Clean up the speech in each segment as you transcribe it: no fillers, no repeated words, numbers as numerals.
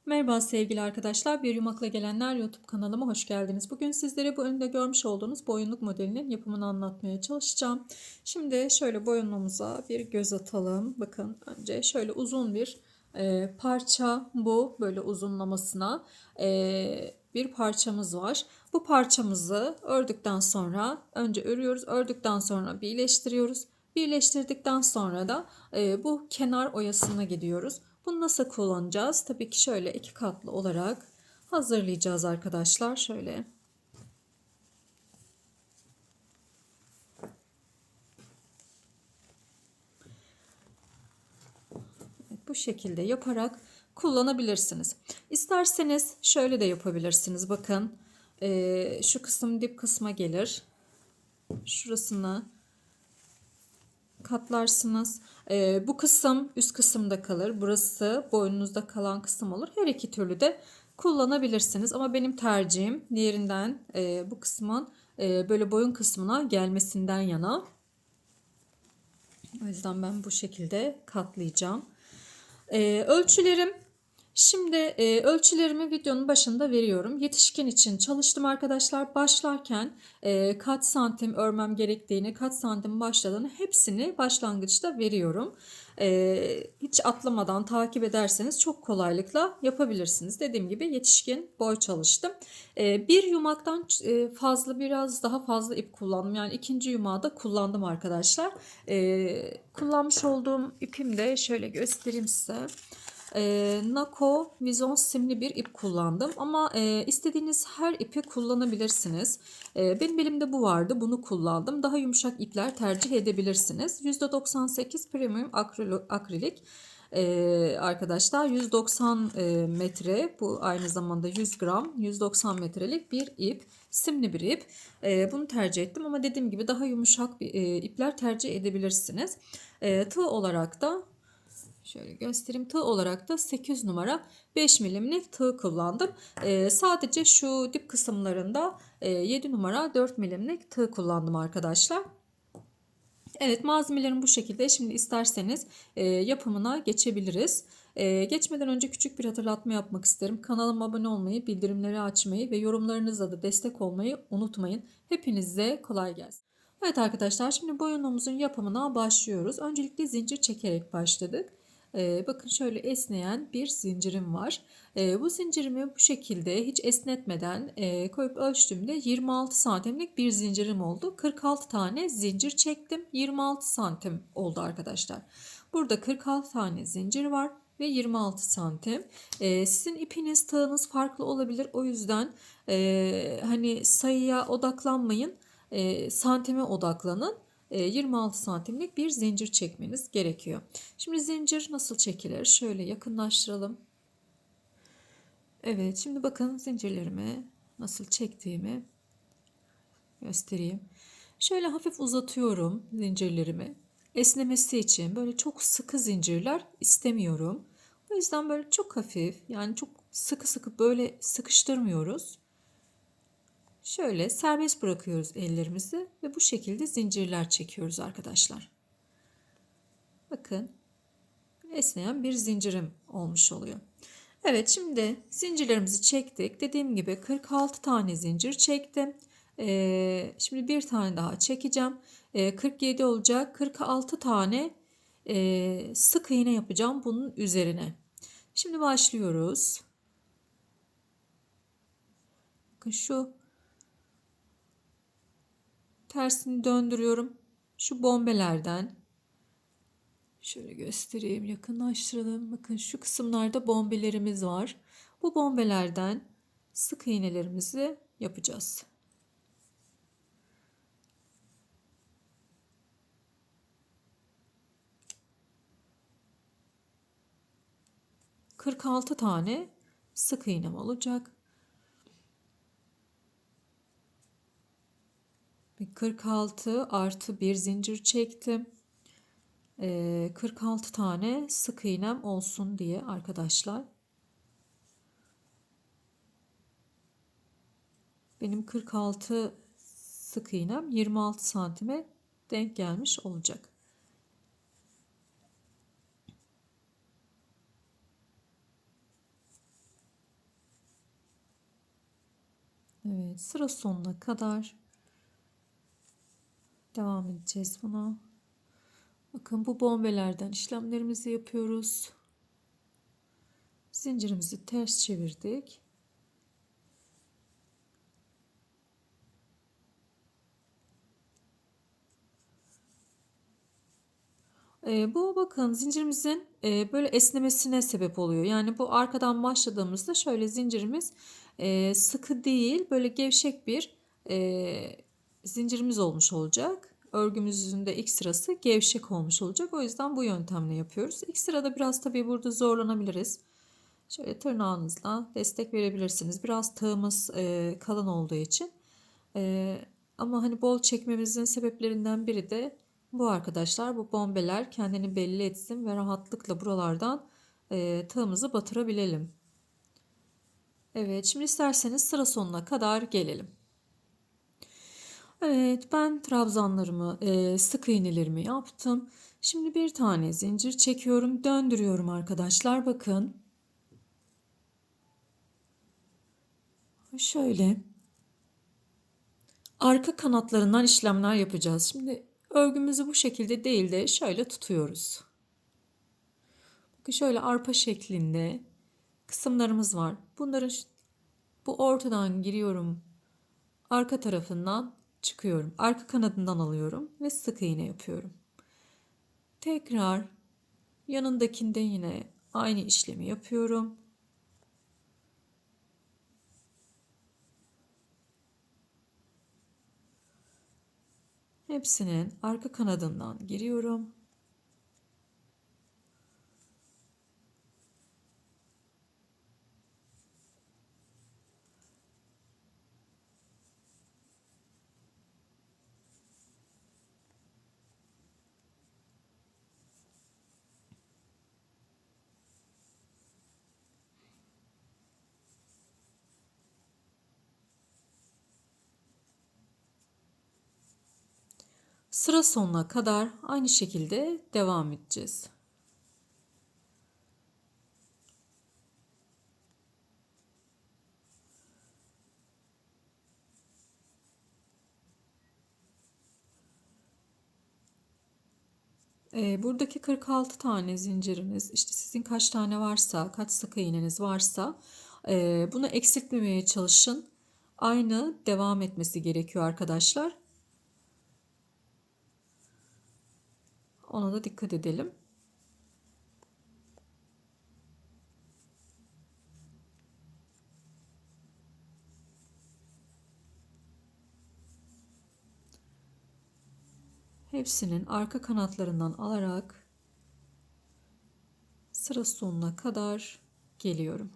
Merhaba sevgili arkadaşlar, Bir Yumakla Gelenler YouTube kanalıma hoş geldiniz. Bugün sizlere bu önünde görmüş olduğunuz boyunluk modelinin yapımını anlatmaya çalışacağım. Şimdi şöyle boyunluğumuza bir göz atalım. Bakın önce şöyle uzun bir parça, bu böyle uzunlamasına bir parçamız var. Bu parçamızı ördükten sonra önce örüyoruz, ördükten sonra birleştiriyoruz. Birleştirdikten sonra da bu kenar oyasına gidiyoruz. Bunu nasıl kullanacağız? Tabii ki şöyle iki katlı olarak hazırlayacağız arkadaşlar. Şöyle bu şekilde yaparak kullanabilirsiniz. İsterseniz şöyle de yapabilirsiniz. Bakın şu kısım dip kısma gelir. Şurasını katlarsınız. Bu kısım üst kısımda kalır. Burası boynunuzda kalan kısım olur. Her iki türlü de kullanabilirsiniz. Ama benim tercihim diğerinden bu kısmın böyle boyun kısmına gelmesinden yana. O yüzden ben bu şekilde katlayacağım. Ölçülerim. Şimdi ölçülerimi videonun başında veriyorum. Yetişkin için çalıştım arkadaşlar. Başlarken kaç santim örmem gerektiğini, kaç santim başladığını hepsini başlangıçta veriyorum. Hiç atlamadan takip ederseniz çok kolaylıkla yapabilirsiniz. Dediğim gibi yetişkin boy çalıştım. Bir yumaktan fazla biraz daha fazla ip kullandım. Yani ikinci yumağı da kullandım arkadaşlar. Kullanmış olduğum ipim de şöyle göstereyim size. Nako Vizon simli bir ip kullandım ama istediğiniz her ipi kullanabilirsiniz. Benim elimde bu vardı, bunu kullandım. Daha yumuşak ipler tercih edebilirsiniz. %98 premium akrilik arkadaşlar, 190 metre, bu aynı zamanda 100 gram, 190 metrelik bir ip, simli bir ip. Bunu tercih ettim ama dediğim gibi daha yumuşak ipler tercih edebilirsiniz. Tığ olarak da şöyle göstereyim. Tığ olarak da 8 numara 5 milimlik tığ kullandım. Sadece şu dip kısımlarında 7 numara 4 milimlik tığ kullandım arkadaşlar. Evet, malzemelerim bu şekilde. Şimdi isterseniz yapımına geçebiliriz. Geçmeden önce küçük bir hatırlatma yapmak isterim. Kanalıma abone olmayı, bildirimleri açmayı ve yorumlarınızla da destek olmayı unutmayın. Hepinize kolay gelsin. Evet arkadaşlar, şimdi boyunluğumuzun yapımına başlıyoruz. Öncelikle zincir çekerek başladık. Bakın şöyle esneyen bir zincirim var. Bu zincirimi bu şekilde hiç esnetmeden koyup ölçtüğümde 26 santimlik bir zincirim oldu. 46 tane zincir çektim. 26 santim oldu arkadaşlar. Burada 46 tane zincir var ve 26 santim. Sizin ipiniz, tığınız farklı olabilir. O yüzden hani sayıya odaklanmayın. Santime odaklanın. 26 santimlik bir zincir çekmeniz gerekiyor. Şimdi zincir nasıl çekilir? Şöyle yakınlaştıralım. Evet, şimdi bakın zincirlerimi nasıl çektiğimi göstereyim. Şöyle hafif uzatıyorum zincirlerimi. Esnemesi için böyle çok sıkı zincirler istemiyorum. O yüzden böyle çok hafif, yani çok sıkı sıkı böyle sıkıştırmıyoruz. Şöyle serbest bırakıyoruz ellerimizi ve bu şekilde zincirler çekiyoruz arkadaşlar. Bakın, esneyen bir zincirim olmuş oluyor. Evet, şimdi zincirlerimizi çektik. Dediğim gibi 46 tane zincir çektim. Şimdi bir tane daha çekeceğim. 47 olacak. 46 tane sık iğne yapacağım bunun üzerine. Şimdi başlıyoruz. Bakın şu tersini döndürüyorum. Şu bombelerden şöyle göstereyim, yakınlaştıralım. Bakın şu kısımlarda bombelerimiz var. Bu bombelerden sık iğnelerimizi yapacağız. 46 tane sık iğnem olacak. 46 artı bir zincir çektim. 46 tane sık iğnem olsun diye arkadaşlar. Benim 46 sık iğnem 26 santime denk gelmiş olacak. Evet, sıra sonuna kadar devam edeceğiz buna. Bakın bu bombelerden işlemlerimizi yapıyoruz. Zincirimizi ters çevirdik. Bu bakın zincirimizin böyle esnemesine sebep oluyor. Yani bu arkadan başladığımızda şöyle zincirimiz sıkı değil, böyle gevşek bir zincirimiz olmuş olacak. Örgümüzün de ilk sırası gevşek olmuş olacak. O yüzden bu yöntemle yapıyoruz. İlk sırada biraz tabii burada zorlanabiliriz. Şöyle tırnağınızla destek verebilirsiniz. Biraz tığımız kalın olduğu için. E, Ama hani bol çekmemizin sebeplerinden biri de bu arkadaşlar. Bu bombeler kendini belli etsin ve rahatlıkla buralardan tığımızı batırabilelim. Evet, şimdi isterseniz sıra sonuna kadar gelelim. Evet, ben trabzanlarımı, sık iğnelerimi yaptım. Şimdi bir tane zincir çekiyorum, döndürüyorum arkadaşlar. Bakın. Şöyle arka kanatlarından işlemler yapacağız. Şimdi örgümüzü bu şekilde değil de şöyle tutuyoruz. Bakın şöyle arpa şeklinde kısımlarımız var. Bunların bu ortadan giriyorum. Arka tarafından çıkıyorum. Arka kanadından alıyorum ve sık iğne yapıyorum. Tekrar yanındakinde yine aynı işlemi yapıyorum. Hepsinin arka kanadından giriyorum. Sıra sonuna kadar aynı şekilde devam edeceğiz. Buradaki 46 tane zinciriniz, işte sizin kaç tane varsa, kaç sık iğneniz varsa bunu eksiltmemeye çalışın. Aynı devam etmesi gerekiyor arkadaşlar. Ona da dikkat edelim. Hepsinin arka kanatlarından alarak sıra sonuna kadar geliyorum.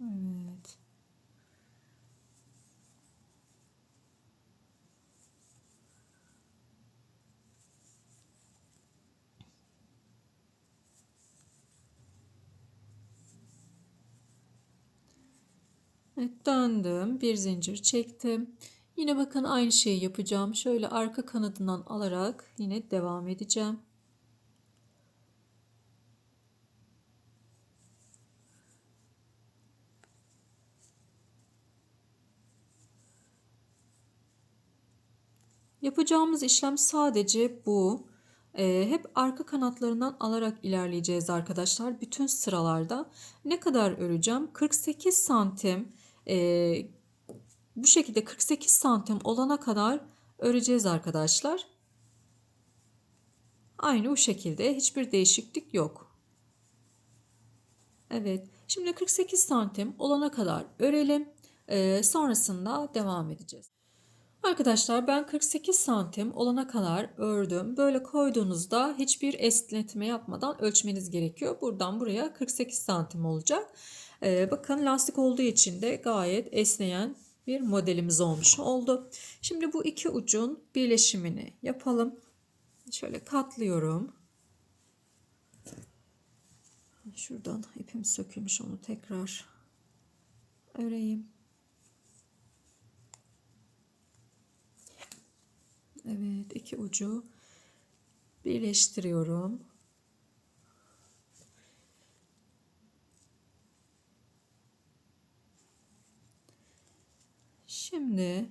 Evet. Evet, döndüm. Bir zincir çektim. Yine bakın aynı şeyi yapacağım. Şöyle arka kanadından alarak yine devam edeceğim. Yapacağımız işlem sadece bu. Hep arka kanatlarından alarak ilerleyeceğiz arkadaşlar. Bütün sıralarda ne kadar öreceğim? 48 santim. Bu şekilde 48 santim olana kadar öreceğiz arkadaşlar. Aynı bu şekilde, hiçbir değişiklik yok. Evet. Şimdi 48 santim olana kadar örelim. Sonrasında devam edeceğiz. Arkadaşlar ben 48 santim olana kadar ördüm. Böyle koyduğunuzda hiçbir esnetme yapmadan ölçmeniz gerekiyor. Buradan buraya 48 santim olacak. Bakın lastik olduğu için de gayet esneyen bir modelimiz olmuş oldu. Şimdi bu iki ucun birleşimini yapalım. Şöyle katlıyorum. Şuradan ipim sökülmüş, onu tekrar öreyim. Evet, Evet, iki ucu birleştiriyorum. Şimdi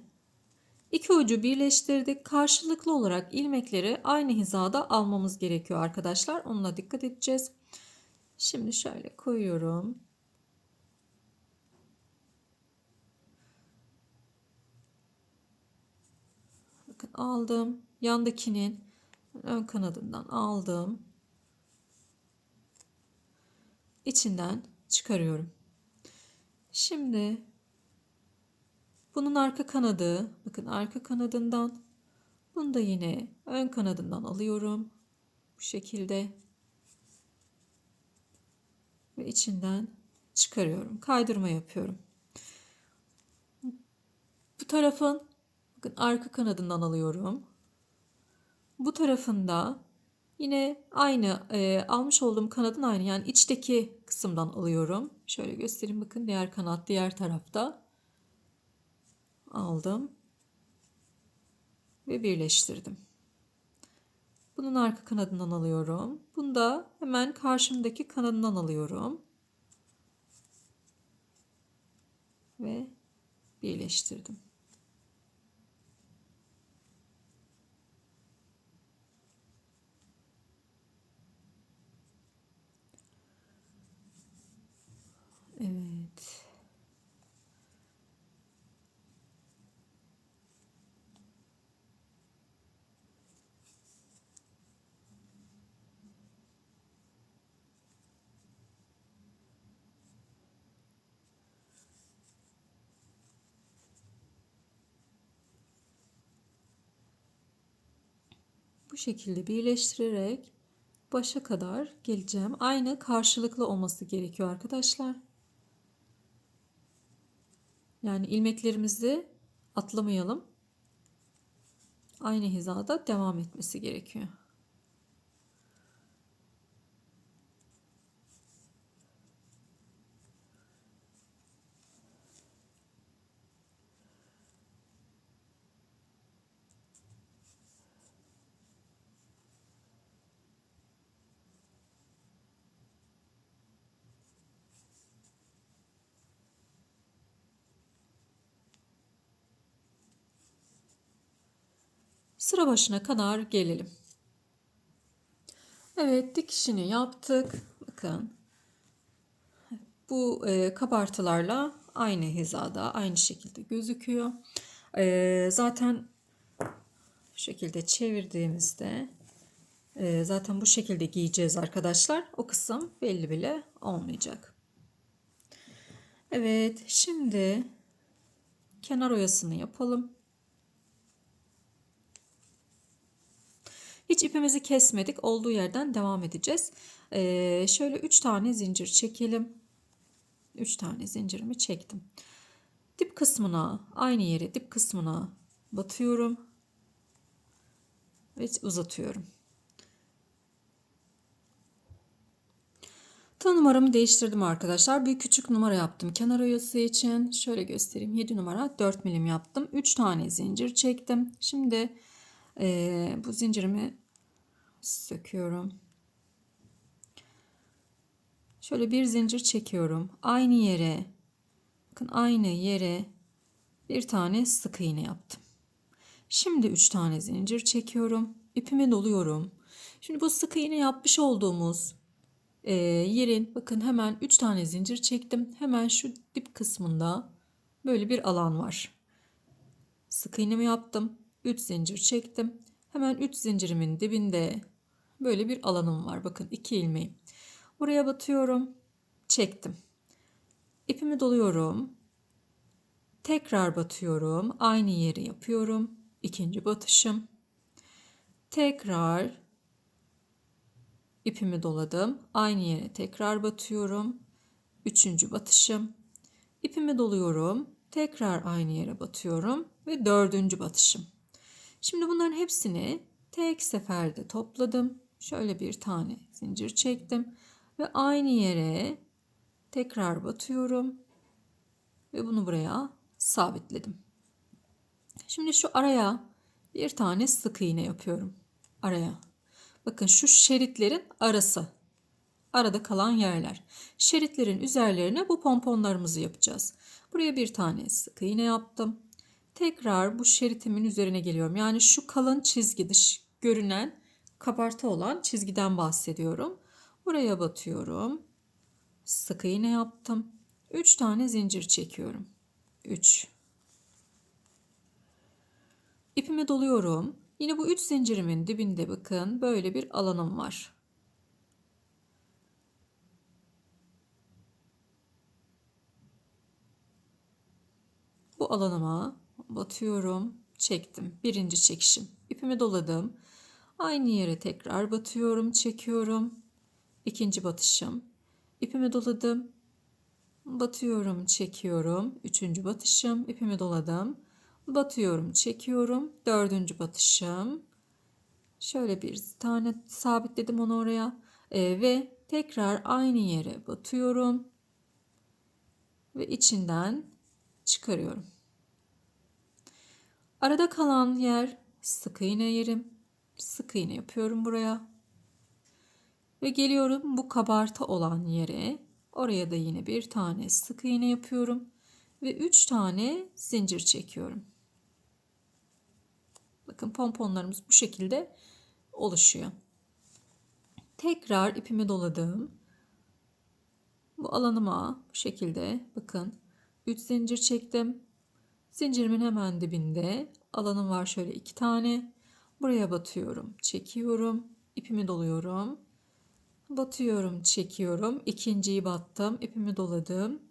iki ucu birleştirdik. Karşılıklı olarak ilmekleri aynı hizada almamız gerekiyor arkadaşlar. Onunla dikkat edeceğiz. Şimdi şöyle koyuyorum. Bakın aldım. Yandakinin ön kanadından aldım. İçinden çıkarıyorum. Şimdi bunun arka kanadı, bakın arka kanadından, bunu da yine ön kanadından alıyorum. Bu şekilde ve içinden çıkarıyorum. Kaydırma yapıyorum. Bu tarafın bakın arka kanadından alıyorum. Bu tarafında yine aynı almış olduğum kanadın aynı, yani içteki kısımdan alıyorum. Şöyle göstereyim, bakın diğer kanat diğer tarafta. Aldım ve birleştirdim. Bunun arka kanadından alıyorum. Bunu da hemen karşımdaki kanadından alıyorum. Ve birleştirdim. Evet. Bu şekilde birleştirerek başa kadar geleceğim. Aynı karşılıklı olması gerekiyor arkadaşlar. Yani ilmeklerimizi atlamayalım. Aynı hizada devam etmesi gerekiyor. Sıra başına kadar gelelim. Evet, dikişini yaptık. Bakın bu kabartılarla aynı hizada, aynı şekilde gözüküyor. Zaten şu şekilde çevirdiğimizde zaten bu şekilde giyeceğiz arkadaşlar. O kısım belli bile olmayacak. Evet, şimdi kenar oyasını yapalım. Hiç ipimizi kesmedik. Olduğu yerden devam edeceğiz. Şöyle 3 tane zincir çekelim. 3 tane zincirimi çektim. Dip kısmına, aynı yere dip kısmına batıyorum ve uzatıyorum. Tığ numaramı değiştirdim arkadaşlar. Bir küçük numara yaptım kenar oyası için. Şöyle göstereyim. 7 numara 4 milim yaptım. 3 tane zincir çektim. Şimdi bu zincirimi söküyorum. Şöyle bir zincir çekiyorum. Aynı yere, bakın aynı yere bir tane sık iğne yaptım. Şimdi 3 tane zincir çekiyorum. İpimi doluyorum. Şimdi bu sık iğne yapmış olduğumuz yerin, bakın hemen 3 tane zincir çektim. Hemen şu dip kısmında böyle bir alan var. Sık iğnemi yaptım. 3 zincir çektim. Hemen 3 zincirimin dibinde böyle bir alanım var. Bakın 2 ilmeğim. Buraya batıyorum. Çektim. İpimi doluyorum. Tekrar batıyorum. Aynı yeri yapıyorum. İkinci batışım. Tekrar ipimi doladım. Aynı yere tekrar batıyorum. Üçüncü batışım. İpimi doluyorum. Tekrar aynı yere batıyorum ve dördüncü batışım. Şimdi bunların hepsini tek seferde topladım. Şöyle bir tane zincir çektim ve aynı yere tekrar batıyorum ve bunu buraya sabitledim. Şimdi şu araya Bir tane sık iğne yapıyorum araya. Bakın şu şeritlerin arası. Arada kalan yerler. Şeritlerin üzerlerine bu pomponlarımızı yapacağız. Buraya bir tane sık iğne yaptım. Tekrar bu şeritimin üzerine geliyorum. Yani şu kalın çizgi, dış görünen kabartı olan çizgiden bahsediyorum. Buraya batıyorum. Sık iğne yaptım. 3 tane zincir çekiyorum. 3. İpimi doluyorum. Yine bu 3 zincirimin dibinde bakın böyle bir alanım var. Bu alanıma batıyorum, çektim. Birinci çekişim. İpimi doladım. Aynı yere tekrar batıyorum, çekiyorum. İkinci batışım. İpimi doladım. Batıyorum, çekiyorum. Üçüncü batışım. İpimi doladım. Batıyorum, çekiyorum. Dördüncü batışım. Şöyle bir tane sabitledim onu oraya. Ve tekrar aynı yere batıyorum. Ve içinden çıkarıyorum. Arada kalan yer sık iğne yerim. Sık iğne yapıyorum buraya. Ve geliyorum bu kabartı olan yere. Oraya da yine bir tane sık iğne yapıyorum. Ve 3 tane zincir çekiyorum. Bakın pomponlarımız bu şekilde oluşuyor. Tekrar ipimi doladım. Bu alanıma bu şekilde bakın 3 zincir çektim. Zincirimin hemen dibinde alanım var şöyle 2 tane. Buraya batıyorum, çekiyorum, ipimi doluyorum. Batıyorum, çekiyorum. İkinciyi battım, ipimi doladım.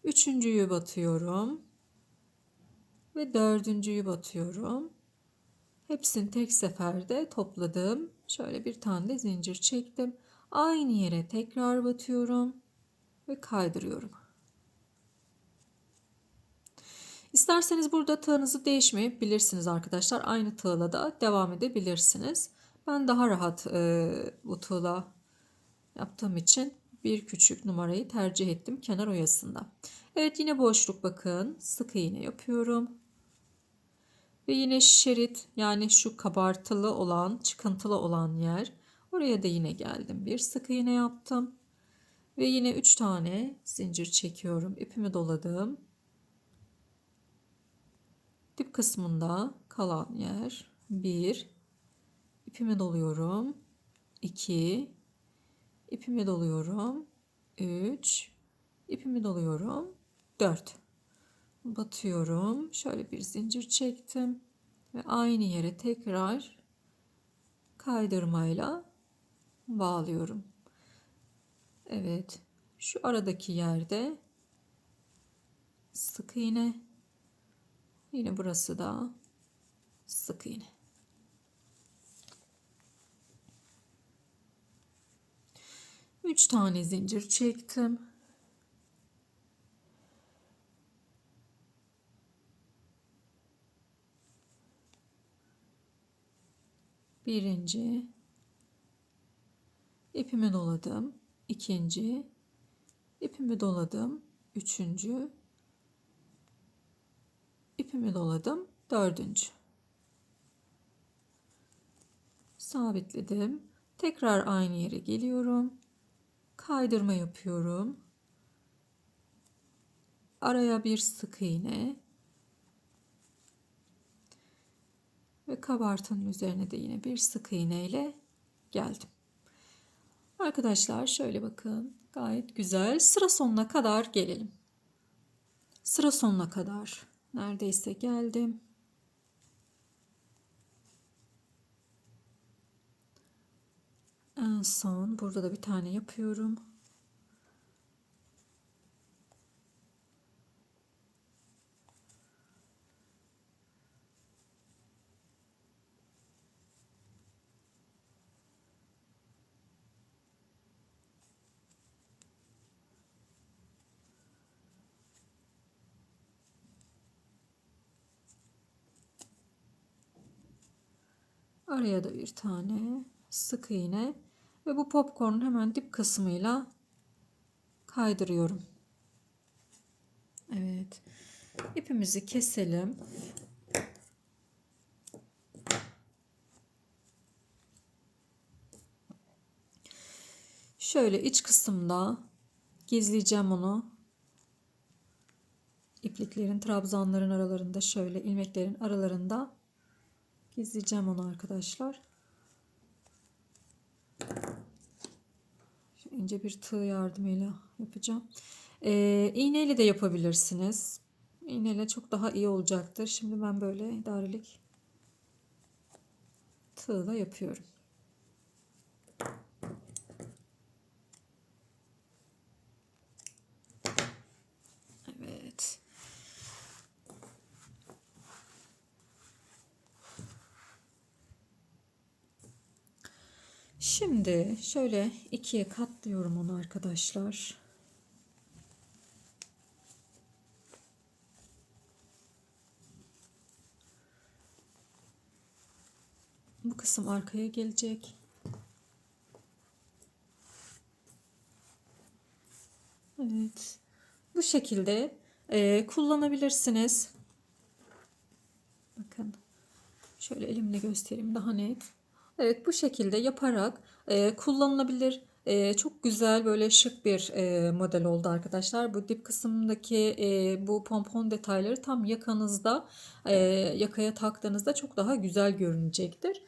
Üçüncüyü batıyorum ve dördüncüyü batıyorum. Hepsini tek seferde topladım. Şöyle bir tane de zincir çektim. Aynı yere tekrar batıyorum ve kaydırıyorum. İsterseniz burada tığınızı değişmeyebilirsiniz arkadaşlar. Aynı tığla da devam edebilirsiniz. Ben daha rahat bu tığla yaptığım için bir küçük numarayı tercih ettim kenar oyasında. Evet yine boşluk bakın. Sık iğne yapıyorum. Ve yine şerit yani şu kabartılı olan, çıkıntılı olan yer. Oraya da yine geldim. Bir sık iğne yaptım. Ve yine 3 tane zincir çekiyorum. İpimi doladım. Dip kısmında kalan yer 1. İpimi doluyorum. 2. İpimi doluyorum. 3. İpimi doluyorum. 4. Batıyorum. Şöyle bir zincir çektim. Ve aynı yere tekrar kaydırmayla bağlıyorum. Evet. Şu aradaki yerde sık iğne. Yine burası da sık iğne. Üç tane zincir çektim. Birinci ipimi doladım. İkinci ipimi doladım. Üçüncü ipimi doladım. Dördüncü. Sabitledim. Tekrar aynı yere geliyorum. Kaydırma yapıyorum. Araya bir sık iğne. Ve kabartının üzerine de yine bir sık iğne ile geldim. Arkadaşlar şöyle bakın. Gayet güzel. Sıra sonuna kadar gelelim. Sıra sonuna kadar neredeyse geldim. En son burada da bir tane yapıyorum. Araya da bir tane sık iğne ve bu popcorn'un hemen dip kısmıyla kaydırıyorum. Evet. İpimizi keselim. Şöyle iç kısımda gizleyeceğim onu. İpliklerin, trabzanların aralarında, şöyle ilmeklerin aralarında gizleyeceğim onu arkadaşlar. Şu ince bir tığ yardımıyla yapacağım. İğneyle de yapabilirsiniz. İğneyle çok daha iyi olacaktır. Şimdi ben böyle idarelik tığla yapıyorum. Evet. Şimdi şöyle ikiye katlıyorum onu arkadaşlar. Bu kısım arkaya gelecek. Evet. Bu şekilde kullanabilirsiniz. Bakın. Şöyle elimle göstereyim daha net. Evet, bu şekilde yaparak kullanılabilir. Çok güzel böyle şık bir model oldu arkadaşlar. Bu dip kısmındaki bu pompon detayları tam yakanızda yakaya taktığınızda çok daha güzel görünecektir.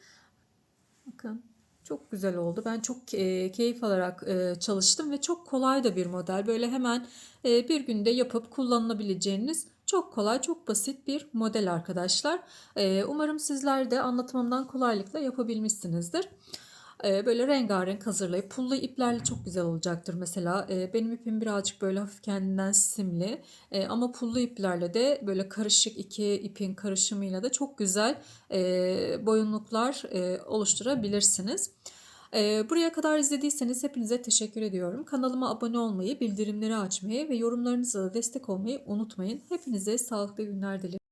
Bakın çok güzel oldu. Ben çok keyif alarak çalıştım ve çok kolay da bir model. Böyle hemen bir günde yapıp kullanabileceğiniz çok kolay, çok basit bir model arkadaşlar. Umarım sizler de anlatımımdan kolaylıkla yapabilmişsinizdir. Böyle rengarenk hazırlayıp pullu iplerle çok güzel olacaktır. Mesela benim ipim birazcık böyle hafif kendinden simli. Ama pullu iplerle de böyle karışık iki ipin karışımıyla da çok güzel boyunluklar oluşturabilirsiniz. Buraya kadar izlediyseniz hepinize teşekkür ediyorum. Kanalıma abone olmayı, bildirimleri açmayı ve yorumlarınızla da destek olmayı unutmayın. Hepinize sağlıklı günler dilerim.